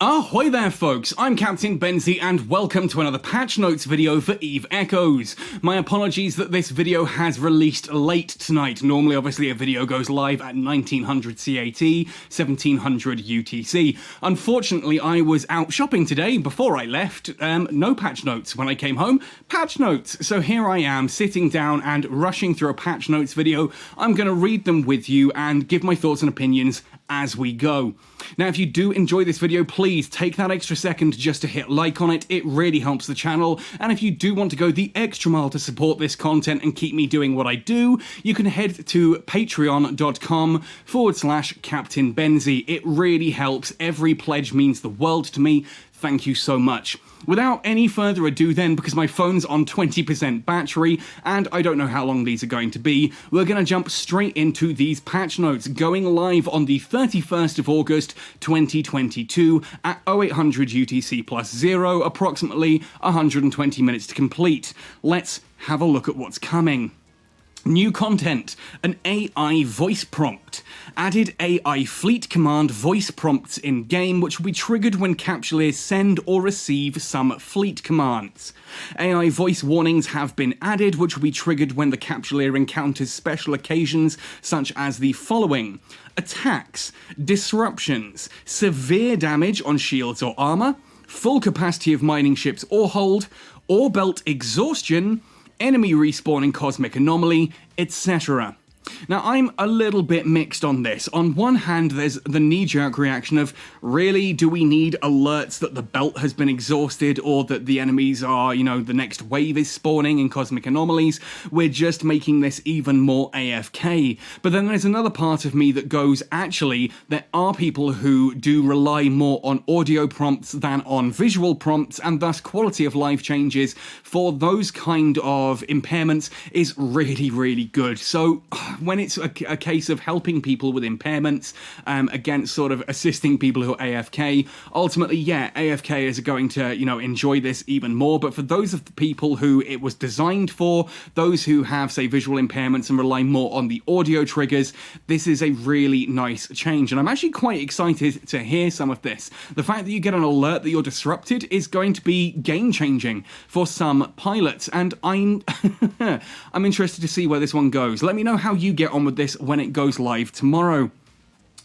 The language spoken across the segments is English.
Ahoy there folks, I'm Captain Benzie and welcome to another patch notes video for EVE Echoes. My apologies that this video has released late tonight. Normally obviously a video goes live at 1900 CAT, 1700 UTC. Unfortunately I was out shopping today before I left, no patch notes. When I came home, patch notes. So here I am sitting down and rushing through a patch notes video. I'm going to read them with you and give my thoughts and opinions as we go. Now if you do enjoy this video, please take that extra second just to hit like on it. It really helps the channel. And if you do want to go the extra mile to support this content and keep me doing what I do, you can head to patreon.com/Captain Benzie. It really helps. Every pledge means the world to me. Thank you so much. Without any further ado then, because my phone's on 20% battery and I don't know how long these are going to be, we're going to jump straight into these patch notes, going live on the 31st of August 2022 at 0800 UTC plus 0, approximately 120 minutes to complete. Let's have a look at what's coming. New content, an AI voice prompt. Added AI fleet command voice prompts in-game, which will be triggered when capsuleers send or receive some fleet commands. AI voice warnings have been added, which will be triggered when the capsuleer encounters special occasions, such as the following: attacks, disruptions, severe damage on shields or armor, full capacity of mining ships or hold, ore belt exhaustion, enemy respawning cosmic anomaly, etc. Now, I'm a little bit mixed on this. On one hand, there's the knee-jerk reaction of, really, do we need alerts that the belt has been exhausted or that the enemies are, the next wave is spawning in cosmic anomalies? We're just making this even more AFK. But then there's another part of me that goes, actually, there are people who do rely more on audio prompts than on visual prompts, and thus quality of life changes for those kind of impairments is really, really good. So when it's a case of helping people with impairments against sort of assisting people who are AFK, ultimately, yeah, AFKers are going to, enjoy this even more. But for those of the people who it was designed for, those who have, say, visual impairments and rely more on the audio triggers, this is a really nice change. And I'm actually quite excited to hear some of this. The fact that you get an alert that you're disrupted is going to be game-changing for some pilots. And I'm interested to see where this one goes. Let me know how you get on with this when it goes live tomorrow.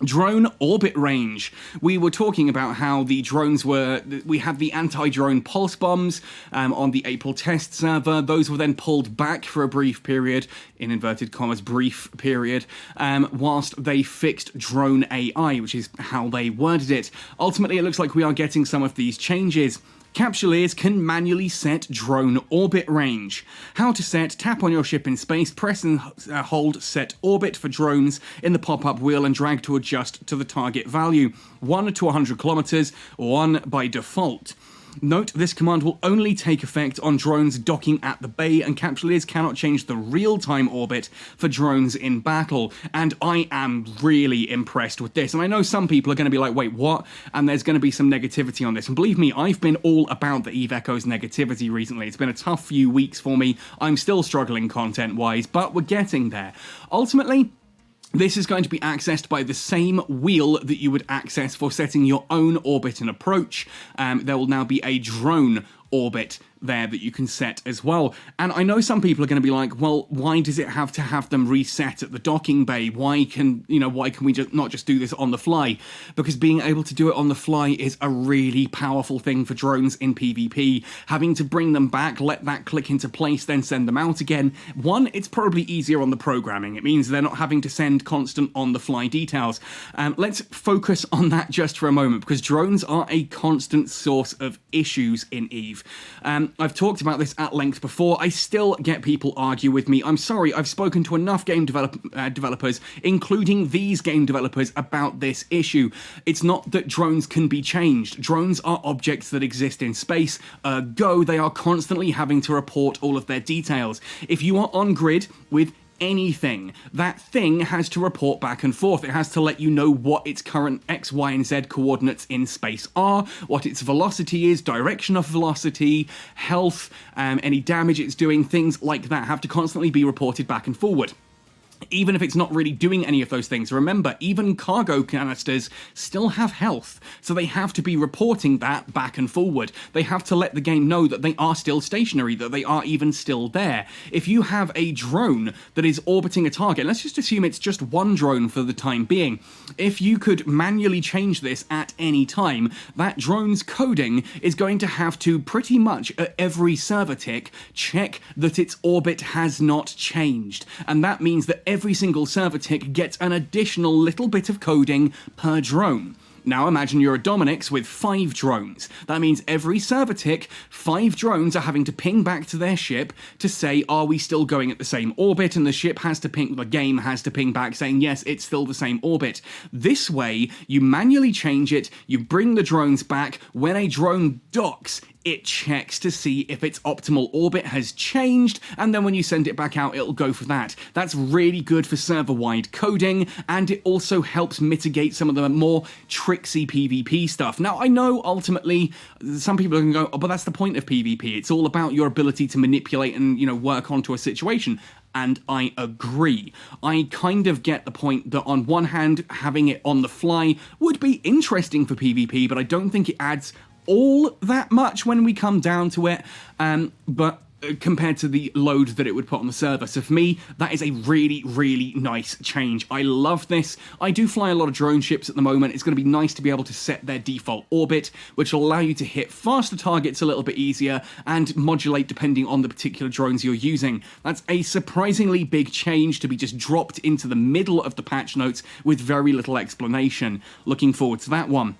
Drone orbit range. We were talking about how the drones we had the anti-drone pulse bombs on the April test server. Those were then pulled back for a brief period, in inverted commas, brief period, whilst they fixed drone AI, which is how they worded it. Ultimately, it looks like we are getting some of these changes. Capsuleers can manually set drone orbit range. How to set: tap on your ship in space, press and hold set orbit for drones in the pop-up wheel and drag to adjust to the target value. 1 to 100 kilometers, 1 by default. Note, this command will only take effect on drones docking at the bay, and capsuleers cannot change the real-time orbit for drones in battle. And I am really impressed with this. And I know some people are going to be like, wait, what? And there's going to be some negativity on this. And believe me, I've been all about the EVE Echoes negativity recently. It's been a tough few weeks for me. I'm still struggling content-wise, but we're getting there. Ultimately, this is going to be accessed by the same wheel that you would access for setting your own orbit and approach. There will now be a drone orbit there that you can set as well. And I know some people are going to be like, well, why does it have to have them reset at the docking bay? Why can we not just do this on the fly? Because being able to do it on the fly is a really powerful thing for drones in PvP. Having to bring them back, let that click into place, then send them out again. One, it's probably easier on the programming. It means they're not having to send constant on-the-fly details. Let's focus on that just for a moment, because drones are a constant source of issues in EVE. I've talked about this at length before. I still get people argue with me. I'm sorry, I've spoken to enough game developers, including these game developers, about this issue. It's not that drones can be changed. Drones are objects that exist in space. Ergo, they are constantly having to report all of their details. If you are on grid with anything, that thing has to report back and forth. It has to let you know what its current X, Y, and Z coordinates in space are, what its velocity is, direction of velocity, health, any damage it's doing, things like that have to constantly be reported back and forward. even if it's not really doing any of those things. Remember, even cargo canisters still have health, so they have to be reporting that back and forward. They have to let the game know that they are still stationary, that they are even still there. If you have a drone that is orbiting a target, let's just assume it's just one drone for the time being, if you could manually change this at any time, that drone's coding is going to have to pretty much at every server tick check that its orbit has not changed, and that means that every single server tick gets an additional little bit of coding per drone. Now imagine you're a Dominix with 5 drones. That means every server tick, 5 drones are having to ping back to their ship to say, are we still going at the same orbit? And the ship has to ping, the game has to ping back saying, yes, it's still the same orbit. This way, you manually change it, you bring the drones back. When a drone docks, it checks to see if its optimal orbit has changed, and then when you send it back out, it'll go for that. That's really good for server-wide coding, and it also helps mitigate some of the more tricksy PvP stuff. Now, I know ultimately some people are going to go, oh, but that's the point of PvP. It's all about your ability to manipulate and, work onto a situation. And I agree. I kind of get the point that on one hand, having it on the fly would be interesting for PvP, but I don't think it adds all that much when we come down to it, but compared to the load that it would put on the server. So for me, that is a really, really nice change. I love this. I do fly a lot of drone ships at the moment. It's going to be nice to be able to set their default orbit, which will allow you to hit faster targets a little bit easier and modulate depending on the particular drones you're using. That's a surprisingly big change to be just dropped into the middle of the patch notes with very little explanation. Looking forward to that one.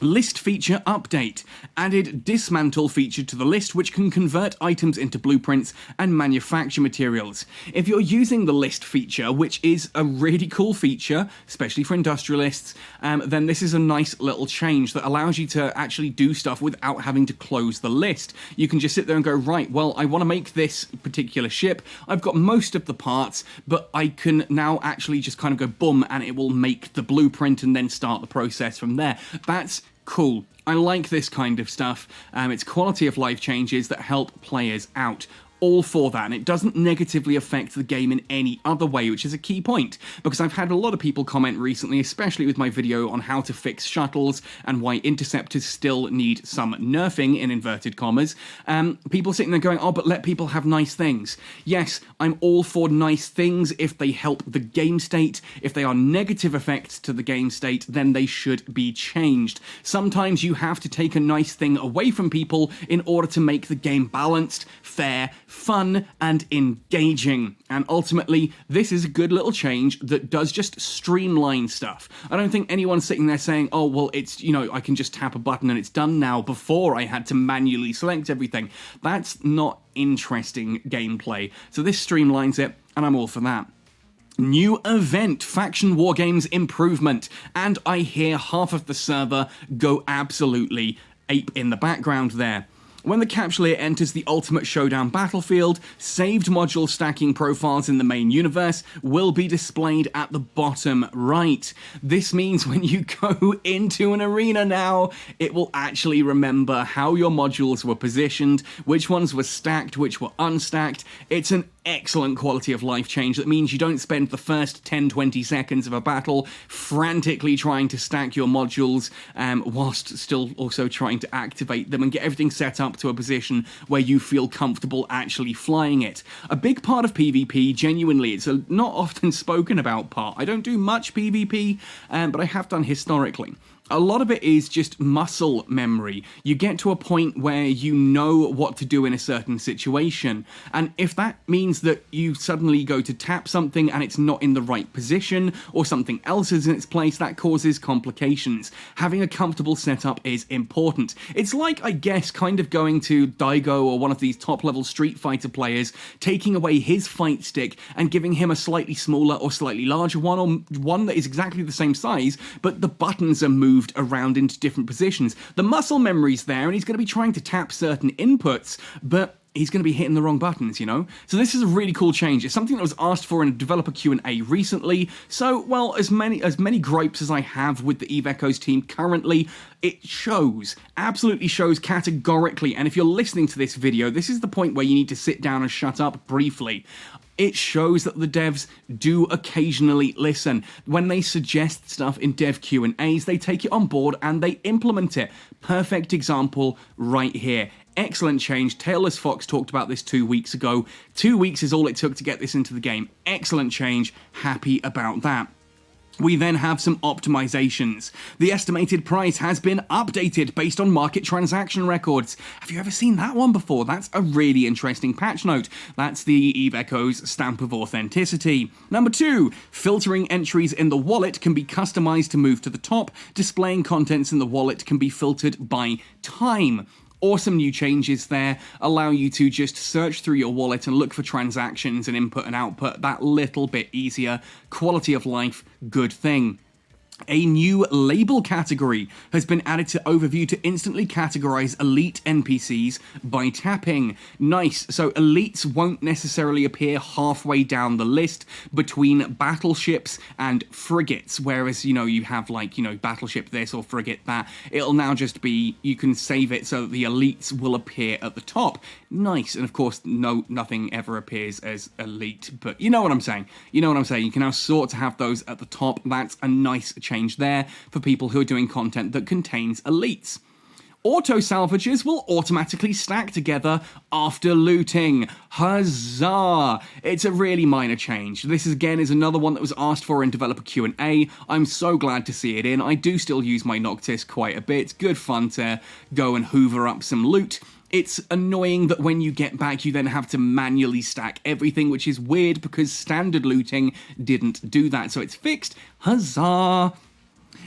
List feature update. Added dismantle feature to the list, which can convert items into blueprints and manufacture materials. If you're using the list feature, which is a really cool feature, especially for industrialists, then this is a nice little change that allows you to actually do stuff without having to close the list. You can just sit there and go, right, well, I want to make this particular ship. I've got most of the parts, but I can now actually just kind of go boom, and it will make the blueprint and then start the process from there. That's cool. I like this kind of stuff. It's quality of life changes that help players out. All for that, and it doesn't negatively affect the game in any other way, which is a key point, because I've had a lot of people comment recently, especially with my video on how to fix shuttles and why interceptors still need some nerfing, in inverted commas. People sitting there going, oh, but let people have nice things. Yes, I'm all for nice things if they help the game state. If they are negative effects to the game state, then they should be changed. Sometimes you have to take a nice thing away from people in order to make the game balanced, fair, fun, and engaging. And ultimately, this is a good little change that does just streamline stuff. I don't think anyone's sitting there saying, oh, well, it's, I can just tap a button and it's done now, before I had to manually select everything. That's not interesting gameplay. So this streamlines it, and I'm all for that. New event, Faction Wargames improvement, and I hear half of the server go absolutely ape in the background there. When the Capsuleer enters the Ultimate Showdown battlefield, saved module stacking profiles in the main universe will be displayed at the bottom right. This means when you go into an arena now, it will actually remember how your modules were positioned, which ones were stacked, which were unstacked. It's an excellent quality of life change that means you don't spend the first 10-20 seconds of a battle frantically trying to stack your modules whilst still also trying to activate them and get everything set up to a position where you feel comfortable actually flying it. A big part of PvP, genuinely, it's a not often spoken about part. I don't do much PvP, but I have done historically. A lot of it is just muscle memory. You get to a point where you know what to do in a certain situation, and if that means that you suddenly go to tap something and it's not in the right position, or something else is in its place, that causes complications. Having a comfortable setup is important. It's like, I guess, kind of going to Daigo or one of these top-level Street Fighter players, taking away his fight stick and giving him a slightly smaller or slightly larger one, or one that is exactly the same size, but the buttons are moved around into different positions. The muscle memory's there, and he's going to be trying to tap certain inputs, but he's going to be hitting the wrong buttons, So this is a really cool change. It's something that was asked for in a developer Q&A recently, so, well, as many gripes as I have with the Eve Echoes team currently, it shows, absolutely shows categorically, and if you're listening to this video, this is the point where you need to sit down and shut up briefly. It shows that the devs do occasionally listen. When they suggest stuff in dev Q&As, they take it on board and they implement it. Perfect example right here. Excellent change. Tailless Fox talked about this 2 weeks ago. 2 weeks is all it took to get this into the game. Excellent change. Happy about that. We then have some optimizations. The estimated price has been updated based on market transaction records. Have you ever seen that one before? That's a really interesting patch note. That's the Eve Echo's stamp of authenticity. Number 2, filtering entries in the wallet can be customized to move to the top. Displaying contents in the wallet can be filtered by time. Awesome new changes there, allow you to just search through your wallet and look for transactions and input and output that little bit easier. Quality of life, good thing. A new label category has been added to Overview to instantly categorize elite NPCs by tapping. Nice, so elites won't necessarily appear halfway down the list between battleships and frigates, whereas, you have battleship this or frigate that. It'll now just be, you can save it so that the elites will appear at the top. Nice, and of course, nothing ever appears as elite, but you know what I'm saying. You can now sort to have those at the top. That's a nice change there for people who are doing content that contains elites. Auto salvages will automatically stack together after looting. Huzzah! It's a really minor change. This is another one that was asked for in developer Q&A. I'm so glad to see it in. I do still use my Noctis quite a bit. Good fun to go and hoover up some loot. It's annoying that when you get back, you then have to manually stack everything, which is weird because standard looting didn't do that. So it's fixed. Huzzah!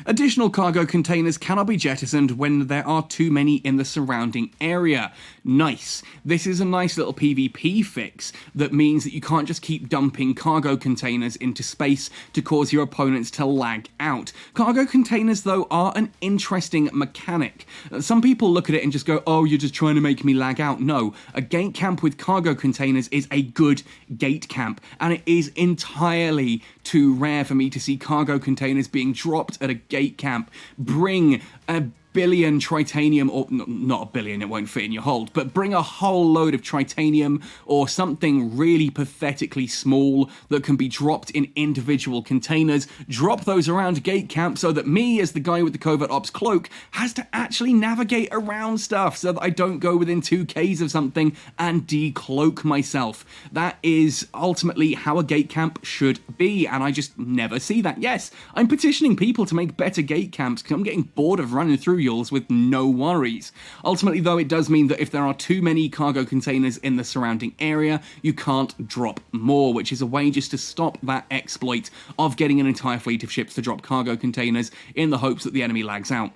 Additional cargo containers cannot be jettisoned when there are too many in the surrounding area. Nice. This is a nice little PvP fix that means that you can't just keep dumping cargo containers into space to cause your opponents to lag out. Cargo containers, though, are an interesting mechanic. Some people look at it and just go, oh, you're just trying to make me lag out. No, a gate camp with cargo containers is a good gate camp, and it is entirely too rare for me to see cargo containers being dropped at a gate camp. Bring a billion tritanium, or not a billion, it won't fit in your hold, but bring a whole load of tritanium or something really pathetically small that can be dropped in individual containers. Drop those around gate camp so that me, as the guy with the covert ops cloak, has to actually navigate around stuff so that I don't go within 2Ks of something and decloak myself. That is ultimately how a gate camp should be, and I just never see that. Yes, I'm petitioning people to make better gate camps because I'm getting bored of running through yours with no worries. Ultimately, though, it does mean that if there are too many cargo containers in the surrounding area, you can't drop more, which is a way just to stop that exploit of getting an entire fleet of ships to drop cargo containers in the hopes that the enemy lags out.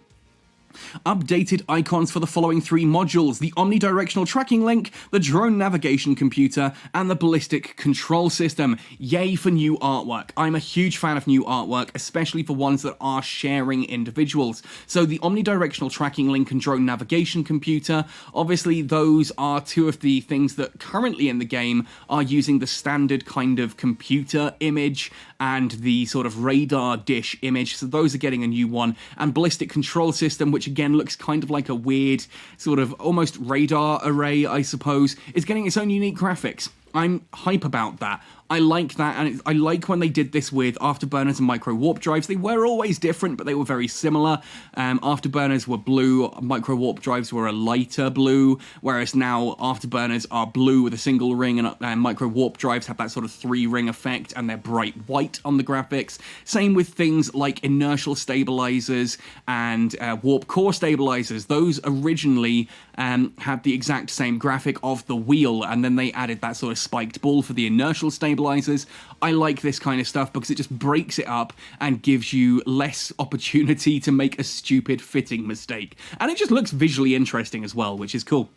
Updated icons for the following 3 modules: the omnidirectional tracking link, the drone navigation computer, and the ballistic control system. Yay for new artwork. I'm a huge fan of new artwork, especially for ones that are sharing individuals. So the omnidirectional tracking link and drone navigation computer, obviously those are 2 of the things that currently in the game are using the standard kind of computer image and the sort of radar dish image, so those are getting a new one. And ballistic control system, which again looks kind of like a weird sort of almost radar array, I suppose, is getting its own unique graphics. I'm hype about that. I like that, and I like when they did this with afterburners and micro warp drives. They were always different, but they were very similar. Afterburners were blue, micro warp drives were a lighter blue, whereas now afterburners are blue with a single ring, and micro warp drives have that sort of 3-ring effect, and they're bright white on the graphics. Same with things like inertial stabilizers and warp core stabilizers. Those originally had the exact same graphic of the wheel, and then they added that sort of spiked ball for the inertial stabilizers. I like this kind of stuff because it just breaks it up and gives you less opportunity to make a stupid fitting mistake. And it just looks visually interesting as well, which is cool.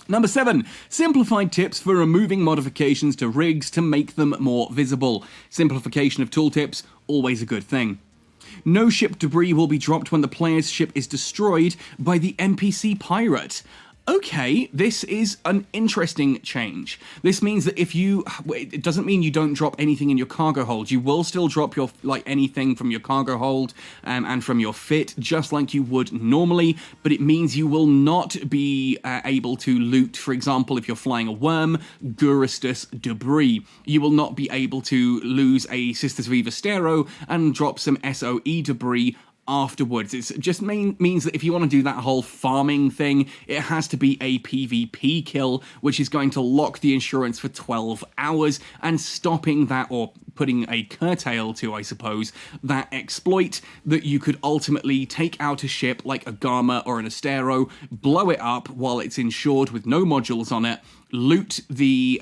Number 7, simplified tips for removing modifications to rigs to make them more visible. Simplification of tooltips, always a good thing. No ship debris will be dropped when the player's ship is destroyed by the NPC pirate. Okay, this is an interesting change. This means that it doesn't mean you don't drop anything in your cargo hold. You will still drop your, anything from your cargo hold and from your fit, just like you would normally, but it means you will not be able to loot, for example, if you're flying a worm, Gurustus debris. You will not be able to lose a Sisters Viva Stero and drop some SOE debris afterwards. It just means that if you want to do that whole farming thing, it has to be a PvP kill, which is going to lock the insurance for 12 hours and stopping that, or putting a curtail to, I suppose, that exploit that you could ultimately take out a ship like a Garma or an Astero, blow it up while it's insured with no modules on it, loot the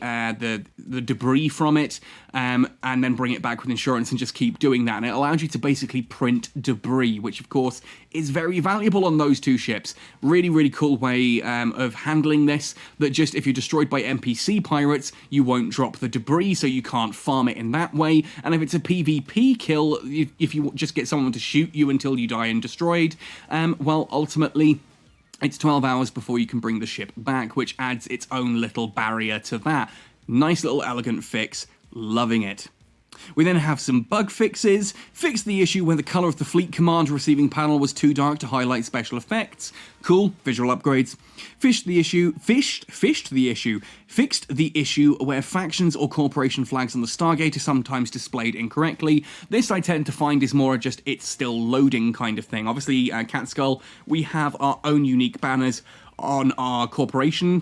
debris from it, and then bring it back with insurance and just keep doing that. And it allows you to basically print debris, which of course is very valuable on those two ships. Really, really cool way of handling this, that just if you're destroyed by NPC pirates, you won't drop the debris, so you can't farm it in that way. And if it's a PvP kill, if you just get someone to shoot you until you die and destroyed, well, ultimately, it's 12 hours before you can bring the ship back, which adds its own little barrier to that. Nice little elegant fix. Loving it. We then have some bug fixes. Fixed the issue where the colour of the fleet command receiving panel was too dark to highlight special effects. Cool, visual upgrades. Fixed the issue where factions or corporation flags on the Stargate are sometimes displayed incorrectly. This I tend to find is more just it's still loading kind of thing. Obviously, Catskull, we have our own unique banners on our corporation.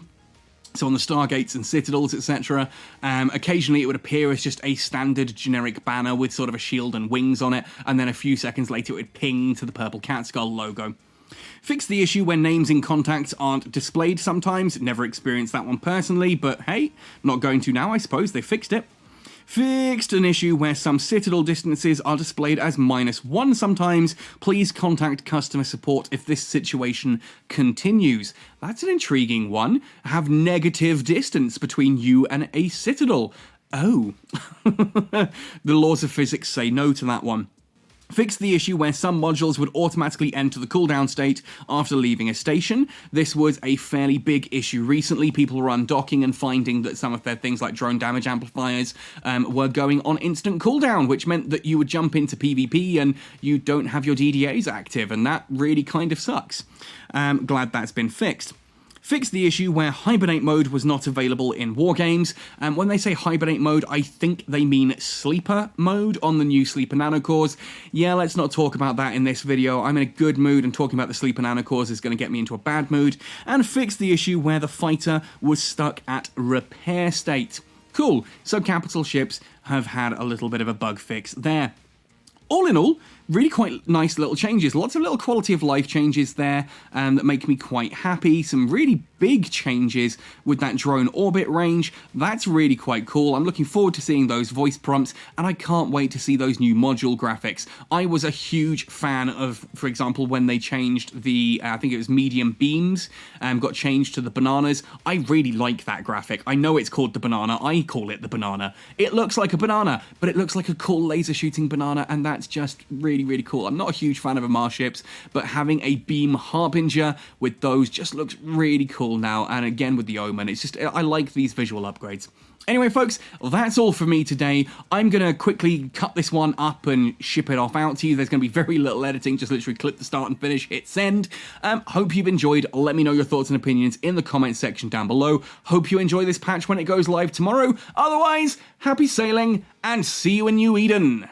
So on the Stargates and Citadels, etc., occasionally it would appear as just a standard generic banner with sort of a shield and wings on it, and then a few seconds later it would ping to the purple Catskull logo. Fix the issue when names in contacts aren't displayed sometimes. Never experienced that one personally, but hey, not going to now, I suppose. They fixed it. Fixed an issue where some Citadel distances are displayed as -1 sometimes. Please contact customer support if this situation continues. That's an intriguing one. Have negative distance between you and a Citadel. Oh. The laws of physics say no to that one. Fixed the issue where some modules would automatically enter the cooldown state after leaving a station. This was a fairly big issue recently. People were undocking and finding that some of their things like drone damage amplifiers were going on instant cooldown, which meant that you would jump into PvP and you don't have your DDAs active, and that really kind of sucks. Glad that's been fixed. Fixed the issue where hibernate mode was not available in wargames. When they say hibernate mode, I think they mean sleeper mode on the new sleeper nanocores. Yeah, let's not talk about that in this video. I'm in a good mood, and talking about the sleeper nanocores is going to get me into a bad mood. And fixed the issue where the fighter was stuck at repair state. Cool, so capital ships have had a little bit of a bug fix there. All in all, really quite nice little changes. Lots of little quality of life changes there that make me quite happy. Some really big changes with that drone orbit range. That's really quite cool. I'm looking forward to seeing those voice prompts, and I can't wait to see those new module graphics. I was a huge fan of, for example, when they changed the, I think it was medium beams, got changed to the bananas. I really like that graphic. I know it's called the banana. I call it the banana. It looks like a banana, but it looks like a cool laser shooting banana, and that's just really, really cool. I'm not a huge fan of Amar ships, but having a beam harbinger with those just looks really cool now, and again with the Omen, it's just, I like these visual upgrades. Anyway, folks, that's all for me today. I'm going to quickly cut this one up and ship it off out to you. There's going to be very little editing, just literally click the start and finish, hit send. Hope you've enjoyed. Let me know your thoughts and opinions in the comments section down below. Hope you enjoy this patch when it goes live tomorrow. Otherwise, happy sailing, and see you in New Eden.